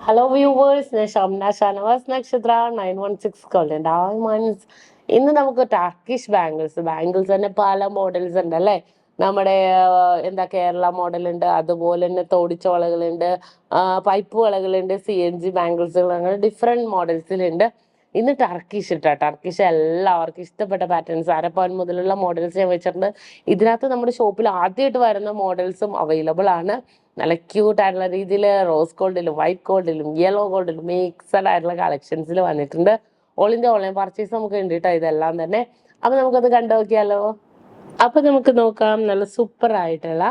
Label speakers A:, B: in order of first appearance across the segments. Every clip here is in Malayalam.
A: Hello viewers, ഞാൻ ഷംന ഷാനവാസ് നക്ഷത്ര 916 കോളിൻ്റെ മന്ത്സ്. ഇന്ന് നമുക്ക് ടർക്കിഷ് ബാംഗിൾസ് തന്നെ പല മോഡൽസ് ഉണ്ട് അല്ലേ. നമ്മുടെ എന്താ കേരള മോഡൽ ഉണ്ട്, അതുപോലെ തന്നെ തോടിച്ച വളകളുണ്ട്, പൈപ്പ് വളകളുണ്ട്, CNG ബാംഗിൾസുകൾ, അങ്ങനെ ഡിഫറെൻറ്റ് മോഡൽസിലുണ്ട്. ഇന്ന് ടർക്കിഷ് എല്ലാവർക്കും ഇഷ്ടപ്പെട്ട പാറ്റേൺസ് അരപ്പവൻ മുതലുള്ള മോഡൽസ് ഞാൻ വെച്ചിട്ടുണ്ട്. ഇതിനകത്ത് നമ്മുടെ ഷോപ്പിൽ ആദ്യമായിട്ട് വരുന്ന മോഡൽസും അവൈലബിൾ ആണ്. നല്ല ക്യൂട്ട് ആയിട്ടുള്ള രീതിയിൽ റോസ് ഗോൾഡിലും വൈറ്റ് ഗോൾഡിലും യെല്ലോ ഗോൾഡിലും മിക്സഡ് ആയിട്ടുള്ള കളക്ഷൻസിൽ വന്നിട്ടുണ്ട്. ഓൾ ഇന്ത്യ ഓൺലൈൻ പർച്ചേസ് നമുക്ക് ഉണ്ട് കേട്ടോ ഇതെല്ലാം തന്നെ. അപ്പൊ നമുക്കത് കണ്ടു നോക്കിയാലോ. അപ്പൊ നമുക്ക് നോക്കാം. നല്ല സൂപ്പർ ആയിട്ടുള്ള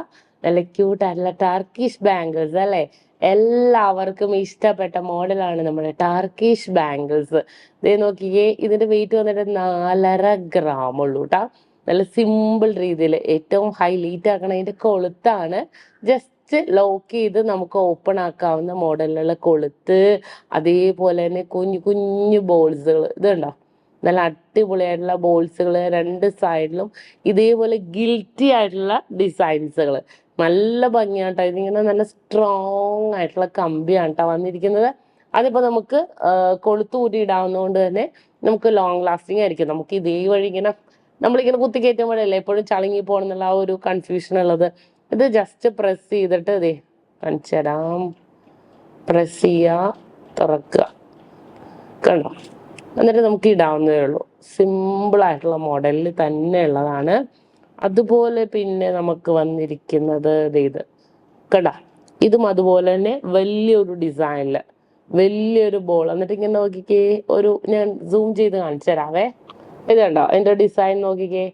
A: നല്ല ക്യൂട്ട് ആയിട്ടുള്ള ടർക്കിഷ് ബാംഗിൾസ് അല്ലെ. എല്ലാവർക്കും ഇഷ്ടപ്പെട്ട മോഡലാണ് നമ്മുടെ ടർക്കിഷ് ബാംഗിൾസ്. ഇതേ നോക്കിയേ, ഇതിന്റെ വെയിറ്റ് വന്നിട്ട് 4.5 gram ഉള്ളൂ കേട്ടോ. നല്ല സിമ്പിൾ രീതിയിൽ ഏറ്റവും ഹൈലൈറ്റ് ആക്കണ അതിന്റെ കൊളുത്താണ്. ജസ്റ്റ് ലോക്ക് ചെയ്ത് നമുക്ക് ഓപ്പൺ ആക്കാവുന്ന മോഡലിലുള്ള കൊളുത്ത്, അതേപോലെ തന്നെ കുഞ്ഞു കുഞ്ഞു ബോൾസുകൾ ഇതുണ്ടോ. നല്ല അടിപൊളിയായിട്ടുള്ള ബോൾസുകൾ രണ്ട് സൈഡിലും, ഇതേപോലെ ഗിൽറ്റി ആയിട്ടുള്ള ഡിസൈൻസുകൾ. നല്ല ഭംഗിയാട്ടോ. ഇതിങ്ങനെ നല്ല സ്ട്രോങ് ആയിട്ടുള്ള കമ്പിയാണ് കേട്ടോ വന്നിരിക്കുന്നത്. അതിപ്പോ നമുക്ക് കൊളുത്ത് കൂട്ടി ഇടാവുന്നതുകൊണ്ട് തന്നെ നമുക്ക് ലോങ് ലാസ്റ്റിംഗ് ആയിരിക്കും. നമുക്ക് ഇതേ വഴി ഇങ്ങനെ നമ്മളിങ്ങനെ കുത്തി കയറ്റുമ്പോഴല്ലേ എപ്പോഴും ചളുങ്ങി പോകണമെന്നുള്ള ആ ഒരു കൺഫ്യൂഷൻ ഉള്ളത്. ഇത് ജസ്റ്റ് പ്രസ് ചെയ്തിട്ട് ഇതേ കാണിച്ചു തരാം. പ്രസ് ചെയ്യുക, തുറക്കുക, കണ്ടോ. എന്നിട്ട് നമുക്ക് ഇടാവുന്നതേ ഉള്ളൂ. സിമ്പിൾ ആയിട്ടുള്ള മോഡലിൽ തന്നെ ഉള്ളതാണ്. അതുപോലെ പിന്നെ നമുക്ക് വന്നിരിക്കുന്നത് ഇത് കണ്ടോ. ഇതും അതുപോലെ തന്നെ വലിയൊരു ഡിസൈനില് വലിയൊരു ബോൾ. എന്നിട്ട് ഇങ്ങനെ നോക്കിക്കേ, ഞാൻ സൂം ചെയ്ത് കാണിച്ചു തരാവേ. ഇത് കണ്ടോ, അതിന്റെ ഡിസൈൻ നോക്കിക്കേ.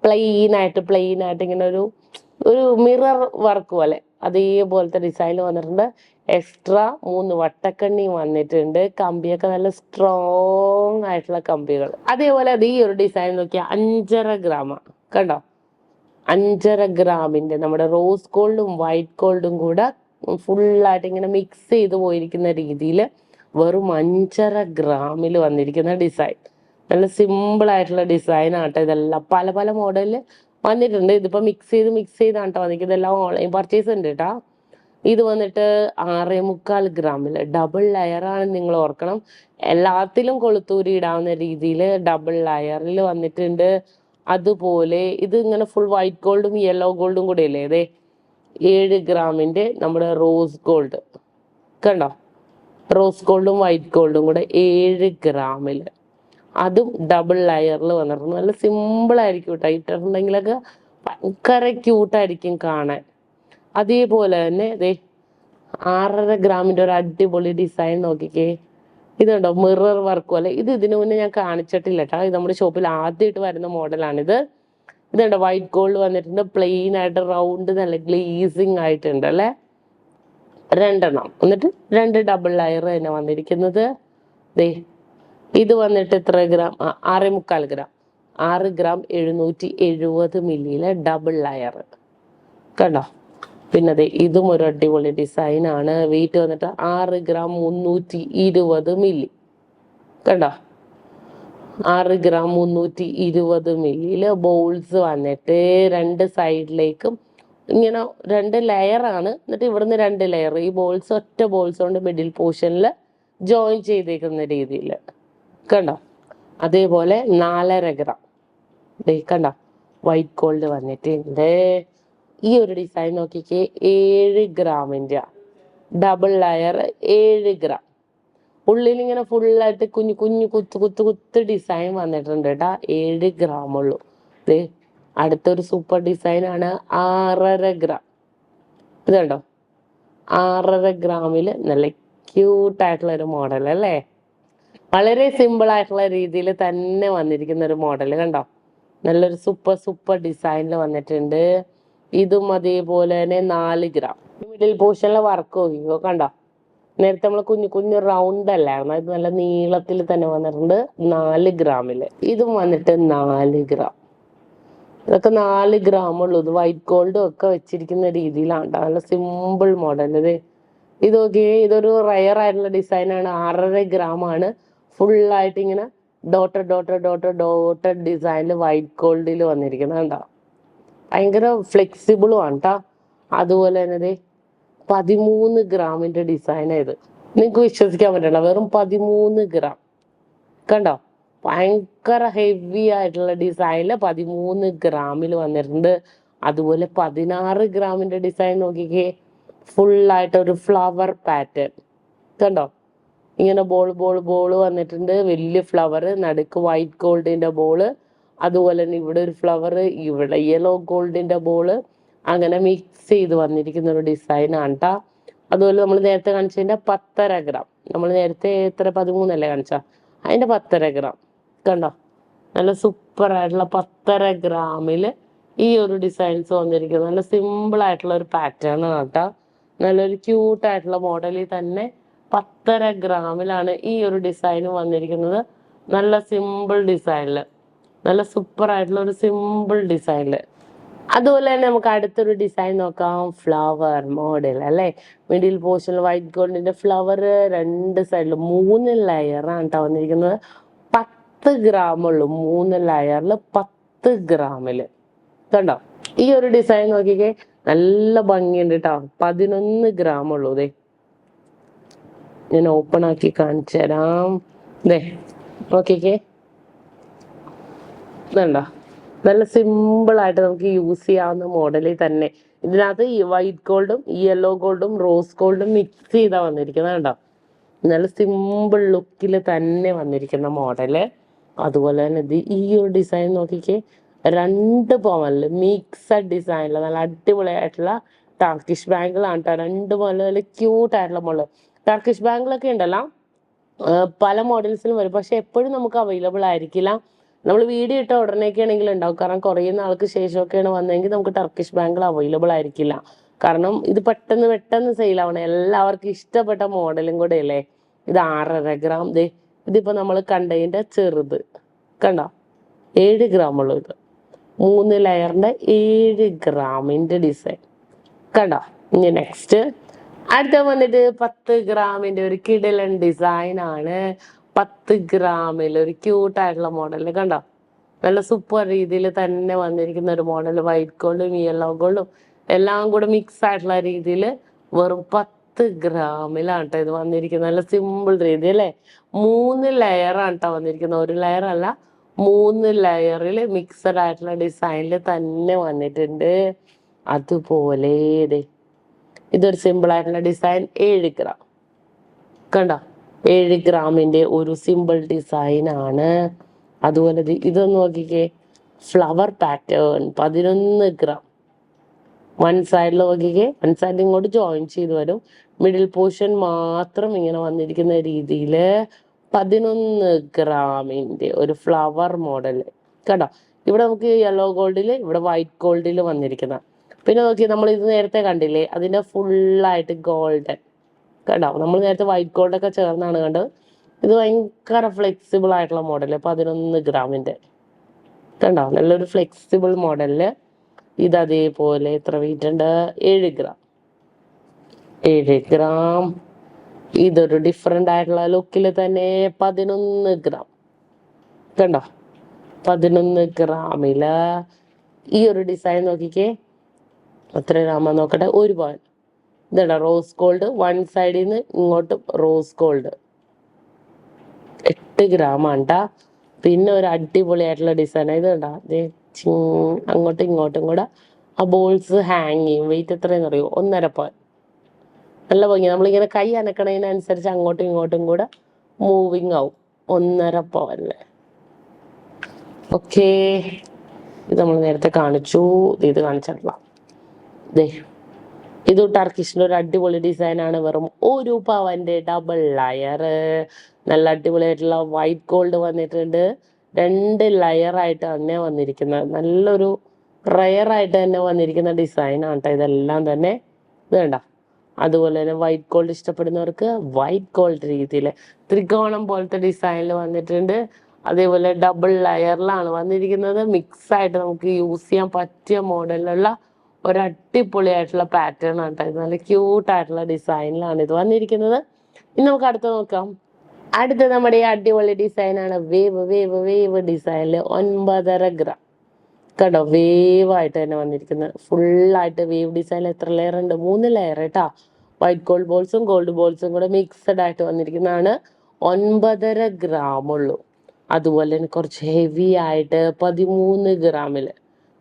A: പ്ലെയിൻ ആയിട്ട് ഇങ്ങനെ ഒരു മിറർ വർക്ക് പോലെ അതേപോലത്തെ ഡിസൈനിൽ വന്നിട്ടുണ്ട്. എക്സ്ട്രാ 3 വട്ടക്കണ്ണി വന്നിട്ടുണ്ട്. കമ്പിയൊക്കെ നല്ല സ്ട്രോങ് ആയിട്ടുള്ള കമ്പികൾ. അതേപോലെ അത് ഈ ഒരു ഡിസൈൻ നോക്കിയാൽ 5.5 gram കണ്ടോ. 5.5 ഗ്രാമിന്റെ നമ്മുടെ റോസ് ഗോൾഡും വൈറ്റ് ഗോൾഡും കൂടെ ഫുള്ളായിട്ട് ഇങ്ങനെ മിക്സ് ചെയ്ത് പോയിരിക്കുന്ന രീതിയിൽ വെറും 5.5 ഗ്രാമിൽ വന്നിരിക്കുന്ന ഡിസൈൻ. നല്ല സിമ്പിൾ ആയിട്ടുള്ള ഡിസൈൻ ആട്ടോ. ഇതെല്ലാം പല പല മോഡലിൽ വന്നിട്ടുണ്ട്. ഇതിപ്പോ മിക്സ് ചെയ്താണ് കേട്ടോ വന്നിരിക്കുന്നത്. ഇതെല്ലാം ഓൺലൈൻ പർച്ചേസ് ഉണ്ട് കേട്ടോ. ഇത് വന്നിട്ട് 6.25 ഗ്രാമിൽ ഡബിൾ ലെയറാണ്, നിങ്ങൾ ഓർക്കണം. എല്ലാത്തിലും കൊളുത്തൂരി ഇടാവുന്ന രീതിയിൽ ഡബിൾ ലെയറിൽ വന്നിട്ടുണ്ട്. അതുപോലെ ഇത് ഇങ്ങനെ ഫുൾ വൈറ്റ് ഗോൾഡും യെല്ലോ ഗോൾഡും കൂടെ അല്ലേ. അതെ, 7 ഗ്രാമിന്റെ നമ്മുടെ റോസ് ഗോൾഡ് കണ്ടോ. റോസ് ഗോൾഡും വൈറ്റ് ഗോൾഡും കൂടെ 7 ഗ്രാമിൽ, അതും ഡബിൾ ലെയറിൽ വന്നിട്ടുണ്ട്. നല്ല സിമ്പിൾ ആയിരിക്കും കേട്ടോ. ഇട്ടിട്ടുണ്ടെങ്കിലൊക്കെ ഭയങ്കര ക്യൂട്ടായിരിക്കും കാണാൻ. അതേപോലെ തന്നെ അതെ 6.5 ഗ്രാമിന്റെ ഒരു അടിപൊളി ഡിസൈൻ നോക്കിക്കേ. ഇതുണ്ടോ, മിറർ വർക്ക് പോലെ. ഇതിനു മുന്നേ ഞാൻ കാണിച്ചിട്ടില്ല കേട്ടോ. ഇത് നമ്മുടെ ഷോപ്പിൽ ആദ്യമായിട്ട് വരുന്ന മോഡലാണിത്. ഇതുണ്ടോ, വൈറ്റ് ഗോൾഡ് വന്നിട്ടുണ്ട്. പ്ലെയിൻ ആയിട്ട് റൗണ്ട് നല്ല ഗ്ലേസിങ് ആയിട്ടുണ്ട് അല്ലെ. 2 എണ്ണം, എന്നിട്ട് 2 ഡബിൾ ലെയർ തന്നെ വന്നിരിക്കുന്നത്. ദേ ഇത് വന്നിട്ട് എത്ര ഗ്രാം? 6.25 ഗ്രാം. 6 ഗ്രാം 770 മില്ലിയിലെ ഡബിൾ ലെയർ കണ്ടോ. പിന്നെ അതെ ഇതും ഒരു അടിപൊളി ഡിസൈൻ ആണ്. വെയിറ്റ് വന്നിട്ട് 6 ഗ്രാം 320 മില്ലി കണ്ടോ. 6 ഗ്രാം 320 മില്ലിയില് ബോൾസ് വന്നിട്ട് 2 സൈഡിലേക്കും ഇങ്ങനെ 2 ലെയറാണ്. എന്നിട്ട് ഇവിടുന്ന് 2 ലെയർ, ഈ ബോൾസ് ഒറ്റ ബോൾസ് കൊണ്ട് മിഡിൽ പോർഷനിൽ ജോയിൻ ചെയ്തേക്കുന്ന രീതിയിൽ കണ്ടോ. അതേപോലെ 4.5 ഗ്രാം കണ്ടോ വൈറ്റ് ഗോൾഡ് വന്നിട്ടുണ്ട്. ഈ ഒരു ഡിസൈൻ നോക്കിക്കേ, 7 ഗ്രാമിന്റെ ഡബിൾ ലെയർ 7 ഗ്രാം. ഉള്ളിൽ ഇങ്ങനെ ഫുള്ളായിട്ട് കുഞ്ഞു കുഞ്ഞു കുത്ത് ഡിസൈൻ വന്നിട്ടുണ്ട് കേട്ടാ. 7 ഗ്രാം ഉള്ളൂ. ദേ അടുത്തൊരു സൂപ്പർ ഡിസൈൻ ആണ് 6.5 ഗ്രാം. ഇത് കണ്ടോ, 6.5 ഗ്രാമില് നല്ല ക്യൂട്ടായിട്ടുള്ള ഒരു മോഡൽ അല്ലേ. വളരെ സിമ്പിൾ ആയിട്ടുള്ള രീതിയിൽ തന്നെ വന്നിരിക്കുന്ന ഒരു മോഡൽ കണ്ടോ. നല്ലൊരു സൂപ്പർ ഡിസൈനിൽ വന്നിട്ടുണ്ട്. ഇതും അതേപോലെ തന്നെ 4 ഗ്രാം. മിഡിൽ പോർഷനിലെ വർക്ക് നോക്കിക്കോ കണ്ടോ. നേരത്തെ നമ്മൾ കുഞ്ഞു കുഞ്ഞു റൗണ്ട് അല്ലായിരുന്നു, ഇത് നല്ല നീളത്തിൽ തന്നെ വന്നിട്ടുണ്ട്. 4 ഗ്രാമില് ഇതും വന്നിട്ട് 4 ഗ്രാം. ഇതൊക്കെ 4 ഗ്രാം ഉള്ളൂ. ഇത് വൈറ്റ് ഗോൾഡും ഒക്കെ വെച്ചിരിക്കുന്ന രീതിയിലാണ്. നല്ല സിമ്പിൾ മോഡൽ. ഇത് നോക്കിയേ, ഇതൊരു റയർ ആയിട്ടുള്ള ഡിസൈൻ ആണ്. 6.5 ഗ്രാം ആണ്. ഫുള്ളായിട്ട് ഇങ്ങനെ ഡോട്ടഡ് ഡിസൈനിൽ വൈറ്റ് ഗോൾഡിൽ വന്നിരിക്കുന്നത് കണ്ടോ. ഭയങ്കര ഫ്ലെക്സിബിളും ആണ് കേട്ടോ. അതുപോലെ തന്നെ 13 ഗ്രാമിന്റെ ഡിസൈൻ ഇത്. നിങ്ങൾക്ക് വിശ്വസിക്കാൻ പറ്റണം, വെറും 13 ഗ്രാം. കണ്ടോ, ഭയങ്കര ഹെവി ആയിട്ടുള്ള ഡിസൈനില് 13 ഗ്രാമിൽ വന്നിട്ടുണ്ട്. അതുപോലെ 16 ഗ്രാമിന്റെ ഡിസൈൻ നോക്കിക്കേ, ഫുള്ളായിട്ട് ഒരു ഫ്ലവർ പാറ്റേൺ. കണ്ടോ, ഇങ്ങനെ ബോൾ വന്നിട്ടുണ്ട്, വലിയ ഫ്ലവർ, നടുക്ക് വൈറ്റ് ഗോൾഡിന്റെ ബോള്, അതുപോലെ തന്നെ ഇവിടെ ഒരു ഫ്ലവർ, ഇവിടെ യെല്ലോ ഗോൾഡിന്റെ ബോള്, അങ്ങനെ മിക്സ് ചെയ്ത് വന്നിരിക്കുന്ന ഒരു ഡിസൈൻ ആണ് ട്ടാ. അതുപോലെ നമ്മൾ നേരത്തെ കാണിച്ചതിന്റെ 10.5 ഗ്രാം, നമ്മൾ നേരത്തെ എത്ര 13 കാണിച്ച, അതിന്റെ 10.5 ഗ്രാം. കണ്ടോ, നല്ല സൂപ്പർ ആയിട്ടുള്ള 10.5 ഗ്രാമില് ഈ ഒരു ഡിസൈൻസ് വന്നിരിക്കുന്നത്. നല്ല സിമ്പിൾ ആയിട്ടുള്ള ഒരു പാറ്റേൺ ആണ് കേട്ടോ. നല്ലൊരു ക്യൂട്ടായിട്ടുള്ള മോഡലിൽ തന്നെ 10.5 ഗ്രാമിലാണ് ഈ ഒരു ഡിസൈൻ വന്നിരിക്കുന്നത്. നല്ല സിമ്പിൾ ഡിസൈനില്, നല്ല സൂപ്പർ ആയിട്ടുള്ള ഒരു സിമ്പിൾ ഡിസൈനില്. അതുപോലെ തന്നെ നമുക്ക് അടുത്തൊരു ഡിസൈൻ നോക്കാം, ഫ്ലവർ മോഡൽ അല്ലെ. മിഡിൽ പോർഷനിൽ വൈറ്റ് ഗോൾഡിന്റെ ഫ്ലവർ, രണ്ട് സൈഡിലും 3 ലെയറാണ് കേട്ടോ വന്നിരിക്കുന്നത്. 10 ഗ്രാമുള്ളൂ, 3 ലെയറിൽ 10 ഗ്രാമില്. കണ്ടോ, ഈ ഒരു ഡിസൈൻ നോക്കിക്കേ, നല്ല ഭംഗിയുണ്ട് കേട്ടോ. 11 ഗ്രാമുള്ളൂ. ദേ ഞാൻ ഓപ്പൺ ആക്കി കാണിച്ചു തരാം. ദേ നോക്കിക്കേ, ഇതുണ്ടോ, നല്ല സിമ്പിൾ ആയിട്ട് നമുക്ക് യൂസ് ചെയ്യാവുന്ന മോഡലിൽ തന്നെ. ഇതിനകത്ത് ഈ വൈറ്റ് ഗോൾഡും യെല്ലോ ഗോൾഡും റോസ് ഗോൾഡും മിക്സ് ചെയ്താ വന്നിരിക്കുന്നത്. കണ്ടോ, നല്ല സിമ്പിൾ ലുക്കിൽ തന്നെ വന്നിരിക്കുന്ന മോഡല്. അതുപോലെ തന്നെ ഇത് ഈ ഒരു ഡിസൈൻ നോക്കിക്കേ, 2 പവനില് മിക്സഡ് ഡിസൈനില് നല്ല അടിപൊളിയായിട്ടുള്ള ടർക്കിഷ് ബാങ്കിൾ ആണ് കേട്ടോ. 2 പവനില് നല്ല ക്യൂട്ട് ആയിട്ടുള്ള മോഡൽ. ടർക്കിഷ് ബാങ്കിളൊക്കെ ഉണ്ടല്ലോ, പല മോഡൽസിലും വരും, പക്ഷെ എപ്പോഴും നമുക്ക് അവൈലബിൾ ആയിരിക്കില്ല. നമ്മൾ വീഡിയോ ഇട്ട ഉടനെയൊക്കെ ആണെങ്കിൽ ഉണ്ടാവും, കാരണം കുറേ നാൾക്ക് ശേഷമൊക്കെയാണ് വന്നതെങ്കിൽ നമുക്ക് ടർക്കിഷ് ബാങ്കിൾ അവൈലബിൾ ആയിരിക്കില്ല. കാരണം ഇത് പെട്ടെന്ന് സെയിലാവണം, എല്ലാവർക്കും ഇഷ്ടപ്പെട്ട മോഡലും കൂടെ അല്ലേ. ഇത് 6.5 ഗ്രാം. ഇതിപ്പോ നമ്മൾ കണ്ടതിന്റെ ചെറുത്. കണ്ടോ, 7 ഗ്രാമുള്ളൂ ഇത്. 3 ലെയറിന്റെ 7 ഗ്രാമിന്റെ ഡിസൈൻ. കണ്ടോ, ഇനി നെക്സ്റ്റ് അടുത്ത വന്നിട്ട് 10 ഗ്രാമിന്റെ ഒരു കിടിലൻ ഡിസൈൻ ആണ്. 10 ഗ്രാമിൽ ഒരു ക്യൂട്ടായിട്ടുള്ള മോഡൽ. കണ്ടോ, നല്ല സൂപ്പർ രീതിയിൽ തന്നെ വന്നിരിക്കുന്ന ഒരു മോഡൽ. വൈറ്റ് ഗോൾഡും യെല്ലോ ഗോൾഡും എല്ലാം കൂടെ മിക്സ് ആയിട്ടുള്ള രീതിയിൽ വെറും 10 ഗ്രാമിലാണ് കേട്ടോ ഇത് വന്നിരിക്കുന്നത്. നല്ല സിമ്പിൾ രീതി അല്ലേ. 3 ലെയറാണ് കേട്ടോ വന്നിരിക്കുന്നത്, ഒരു ലെയർ അല്ല, 3 ലെയറിൽ മിക്സഡ് ആയിട്ടുള്ള ഡിസൈനിൽ തന്നെ വന്നിട്ടുണ്ട്. അതുപോലെ ഇതൊരു സിമ്പിൾ ആയിട്ടുള്ള ഡിസൈൻ, 7 ഗ്രാം. കണ്ടോ, 7 ഗ്രാമിന്റെ ഒരു സിമ്പിൾ ഡിസൈൻ ആണ്. അതുപോലെ ഇതൊന്ന് നോക്കിക്കേ, ഫ്ലവർ പാറ്റേൺ, 11 ഗ്രാം. വൺ സൈഡിൽ നോക്കിക്കേ, വൺ സൈഡിൽ ഇങ്ങോട്ട് ജോയിൻ ചെയ്ത് വരും, മിഡിൽ പോർഷൻ മാത്രം ഇങ്ങനെ വന്നിരിക്കുന്ന രീതിയിൽ 11 ഗ്രാമിന്റെ ഒരു ഫ്ലവർ മോഡൽ. കണ്ടോ, ഇവിടെ നമുക്ക് യെല്ലോ ഗോൾഡില്, ഇവിടെ വൈറ്റ് ഗോൾഡില് വന്നിരിക്കുന്ന. പിന്നെ നോക്കി, നമ്മൾ ഇത് നേരത്തെ കണ്ടില്ലേ, അതിന്റെ ഫുള്ളായിട്ട് ഗോൾഡൻ. കണ്ടോ, നമ്മൾ നേരത്തെ വൈറ്റ് ഗോൾഡൊക്കെ ചേർന്നാണ് കണ്ടത്. ഇത് ഭയങ്കര ഫ്ലെക്സിബിൾ ആയിട്ടുള്ള മോഡല്, 11 ഗ്രാമിന്റെ. കണ്ടോ, നല്ലൊരു ഫ്ലെക്സിബിൾ മോഡലില്. ഇത് അതേപോലെ എത്ര വെയിറ്റ് ഉണ്ട്, 7 ഗ്രാം. 7 ഗ്രാം. ഇതൊരു ഡിഫറെന്റ് ആയിട്ടുള്ള ലുക്കിൽ തന്നെ 11 ഗ്രാം. കണ്ടോ, 11 ഗ്രാമില് ഈ ഒരു ഡിസൈൻ നോക്കിക്കേ, എത്ര ഗ്രാമാ നോക്കട്ടെ, 1 പവൻ. ഇതണ്ട റോസ് ഗോൾഡ്, വൺ സൈഡിൽ നിന്ന് ഇങ്ങോട്ടും റോസ് ഗോൾഡ്, 8 ഗ്രാമാണ് ട്ടാ. പിന്നെ ഒരു അടിപൊളിയായിട്ടുള്ള ഡിസൈൻ ഇത് കണ്ടാ, അങ്ങോട്ടും ഇങ്ങോട്ടും കൂടെ ആ ബോൾസ് ഹാങ് ചെയ്യും. വെയിറ്റ് എത്രയെന്ന് അറിയോ, 1.5 പവൻ. നല്ല ഭംഗി, നമ്മളിങ്ങനെ കൈ അനക്കണതിനനുസരിച്ച് അങ്ങോട്ടും ഇങ്ങോട്ടും കൂടെ മൂവിങ് ആവും. 1.5 പവനില്. ഓക്കേ, ഇത് നമ്മൾ നേരത്തെ കാണിച്ചു, ഇത് കാണിച്ചിട്ടില്ല. ഇത് ടർക്കിഷിന്റെ ഒരു അടിപൊളി ഡിസൈൻ ആണ്. വെറും 1 പവന്റെ ഡബിൾ ലെയർ. നല്ല അടിപൊളിയായിട്ടുള്ള വൈറ്റ് ഗോൾഡ് വന്നിട്ടുണ്ട്. 2 ലെയറായിട്ട് തന്നെ വന്നിരിക്കുന്നത്, നല്ലൊരു റയർ ആയിട്ട് തന്നെ വന്നിരിക്കുന്ന ഡിസൈൻ ആണ് കേട്ടോ ഇതെല്ലാം തന്നെ. ഇത് കണ്ട, അതുപോലെ തന്നെ വൈറ്റ് ഗോൾഡ് ഇഷ്ടപ്പെടുന്നവർക്ക് വൈറ്റ് ഗോൾഡ് രീതിയിൽ ത്രികോണം പോലത്തെ ഡിസൈനിൽ വന്നിട്ടുണ്ട്. അതേപോലെ ഡബിൾ ലെയറിലാണ് വന്നിരിക്കുന്നത്. മിക്സ് ആയിട്ട് നമുക്ക് യൂസ് ചെയ്യാൻ പറ്റിയ മോഡലിലുള്ള ഒരു അടിപൊളിയായിട്ടുള്ള പാറ്റേൺ ആണ് കേട്ടോ. ഇത് നല്ല ക്യൂട്ടായിട്ടുള്ള ഡിസൈനിലാണ് ഇത് വന്നിരിക്കുന്നത്. ഇനി നമുക്ക് അടുത്ത നോക്കാം. അടുത്ത നമ്മുടെ ഈ അടിപൊളി ഡിസൈനാണ് വേവ് ഡിസൈനിൽ 9.5 ഗ്രാം. കേട്ടോ, വേവായിട്ട് തന്നെ വന്നിരിക്കുന്നത്. ഫുള്ളായിട്ട് വേവ് ഡിസൈനിൽ എത്ര ലെയർ ഉണ്ട്, 3 ലെയർ കേട്ടോ. വൈറ്റ് ഗോൾഡ് ബോൾസും ഗോൾഡ് ബോൾസും കൂടെ മിക്സഡ് ആയിട്ട് വന്നിരിക്കുന്നതാണ്. 9.5 gram ഉള്ളൂ. അതുപോലെ തന്നെ കുറച്ച് ഹെവി ആയിട്ട് 13 ഗ്രാമിൽ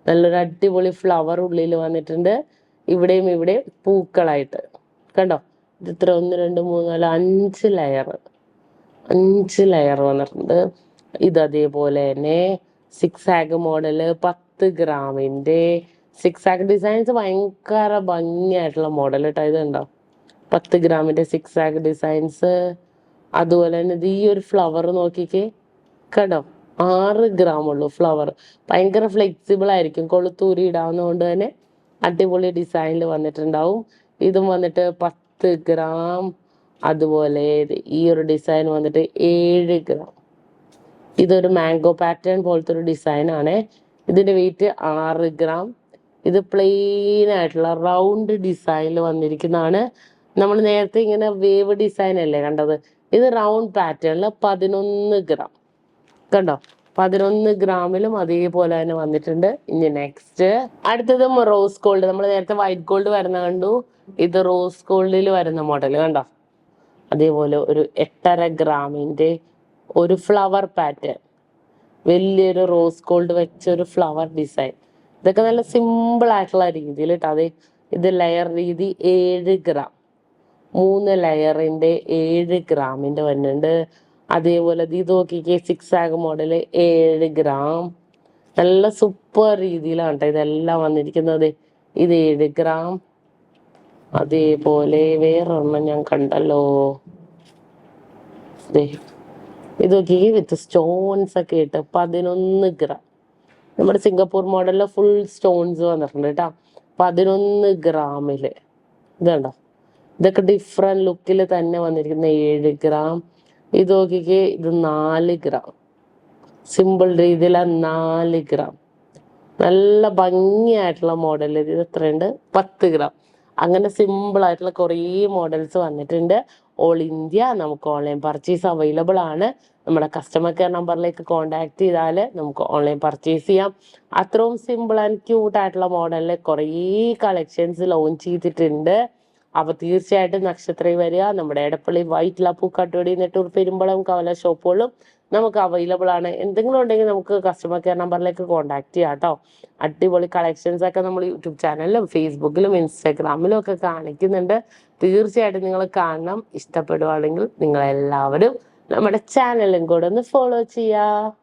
A: നല്ലൊരു അടിപൊളി ഫ്ലവർ ഉള്ളിൽ വന്നിട്ടുണ്ട്. ഇവിടെയും ഇവിടെയും പൂക്കളായിട്ട് കണ്ടോ. ഇത് ഇത്ര 1 2 3 4 5 ലെയർ വന്നിട്ടുണ്ട്. ഇത് അതേപോലെ തന്നെ 6 ആഗ് മോഡല് 10 ഗ്രാമിന്റെ 6 ആഗ് ഡിസൈൻസ് ഭയങ്കര ഭംഗിയായിട്ടുള്ള മോഡൽ കേട്ടോ. ഇത് കണ്ടോ 10 ഗ്രാമിന്റെ 6 ആഗ് ഡിസൈൻസ്. അതുപോലെ തന്നെ ഇത് ഈ ഒരു ഫ്ലവർ നോക്കിക്കേ കണ്ടോ. 6 gram ഉള്ളൂ ഫ്ലവർ. ഭയങ്കര ഫ്ലെക്സിബിൾ ആയിരിക്കും, കൊളുത്തൂരി ഇടാവുന്നതുകൊണ്ട് തന്നെ അടിപൊളി ഡിസൈനിൽ വന്നിട്ടുണ്ടാവും. ഇതും വന്നിട്ട് 10 gram. അതുപോലെ ഈ ഒരു ഡിസൈൻ വന്നിട്ട് 7 gram. ഇതൊരു മാംഗോ പാറ്റേൺ പോലത്തെ ഒരു ഡിസൈൻ ആണ്. ഇതിന്റെ വെയിറ്റ് 6 gram. ഇത് പ്ലെയിൻ ആയിട്ടുള്ള റൗണ്ട് ഡിസൈനിൽ വന്നിരിക്കുന്നതാണ്. നമ്മൾ നേരത്തെ ഇങ്ങനെ വേവ് ഡിസൈൻ അല്ലേ കണ്ടത്, ഇത് റൗണ്ട് പാറ്റേണിൽ 11 gram കണ്ടോ. 11 ഗ്രാമിലും അതേപോലെ തന്നെ വന്നിട്ടുണ്ട്. ഇനി നെക്സ്റ്റ് അടുത്തതും റോസ് ഗോൾഡ്. നമ്മൾ നേരത്തെ വൈറ്റ് ഗോൾഡ് വരുന്ന കണ്ടു, ഇത് റോസ് ഗോൾഡിൽ വരുന്ന മോഡൽ കണ്ടോ. അതേപോലെ ഒരു 8.5 ഗ്രാമിന്റെ ഒരു ഫ്ലവർ പാറ്റേൺ, വലിയൊരു റോസ് ഗോൾഡ് വെച്ചൊരു ഫ്ലവർ ഡിസൈൻ. ഇതൊക്കെ നല്ല സിമ്പിൾ ആയിട്ടുള്ള രീതിയിൽ കേട്ടോ. അതെ ഇത് ലെയർ രീതി 7 gram, 3 ലെയറിന്റെ 7 ഗ്രാമിന്റെ വരുന്നുണ്ട്. അതേപോലെ ഇത് നോക്കിക്കേ 6 ആഗ് മോഡല് 7 gram. നല്ല സൂപ്പർ രീതിയിലാണ് കേട്ടോ ഇതെല്ലാം വന്നിരിക്കുന്നത്. ഇത് 7 gram. അതേപോലെ വേറൊരെണ്ണം ഞാൻ കണ്ടല്ലോ, ഇത് നോക്കിക്കേ വിത്ത് സ്റ്റോൺസ് ഒക്കെ ഇട്ട് 11 gram. നമ്മുടെ സിംഗപ്പൂർ മോഡലില് ഫുൾ സ്റ്റോൺസ് വന്നിട്ടുണ്ട് കേട്ടോ. 11 ഗ്രാമില് ഇത് കണ്ടോ. ഇതൊക്കെ ഡിഫറെന്റ് ലുക്കിൽ തന്നെ വന്നിരിക്കുന്ന 7 gram. ഇത് നോക്കിക്കേ ഇത് 4 gram. Simple രീതിയില 4 gram. നല്ല ഭംഗിയായിട്ടുള്ള മോഡൽ. ഇത് എത്രയുണ്ട് 10 gram. അങ്ങനെ സിമ്പിൾ ആയിട്ടുള്ള കുറേ മോഡൽസ് വന്നിട്ടുണ്ട്. ഓൾ ഇന്ത്യ നമുക്ക് ഓൺലൈൻ പർച്ചേസ് അവൈലബിൾ ആണ്. നമ്മുടെ കസ്റ്റമർ കെയർ നമ്പറിലേക്ക് കോൺടാക്ട് ചെയ്താൽ നമുക്ക് ഓൺലൈൻ പർച്ചേസ് ചെയ്യാം. അത്രയും സിമ്പിൾ ആൻഡ് ക്യൂട്ട് ആയിട്ടുള്ള മോഡലിൽ കുറേ കളക്ഷൻസ് ലോഞ്ച് ചെയ്തിട്ടുണ്ട്. അപ്പോൾ തീർച്ചയായിട്ടും നക്ഷത്രയിൽ വരിക. നമ്മുടെ എടപ്പള്ളി വൈറ്റ് ലപ്പൂക്കാട്ടുപടി നെട്ടൂർ പെരുമ്പളം കവല ഷോപ്പുകളും നമുക്ക് അവൈലബിൾ ആണ്. എന്തെങ്കിലും ഉണ്ടെങ്കിൽ നമുക്ക് കസ്റ്റമർ കെയർ നമ്പറിലേക്ക് കോൺടാക്ട് ചെയ്യാം കേട്ടോ. അടിപൊളി കളക്ഷൻസ് ഒക്കെ നമ്മൾ യൂട്യൂബ് ചാനലിലും ഫേസ്ബുക്കിലും ഇൻസ്റ്റാഗ്രാമിലും ഒക്കെ കാണിക്കുന്നുണ്ട്. തീർച്ചയായിട്ടും നിങ്ങൾ കാണണം. ഇഷ്ടപ്പെടുവാണെങ്കിൽ നിങ്ങളെല്ലാവരും നമ്മുടെ ചാനലും കൂടെ ഒന്ന് ഫോളോ ചെയ്യുക.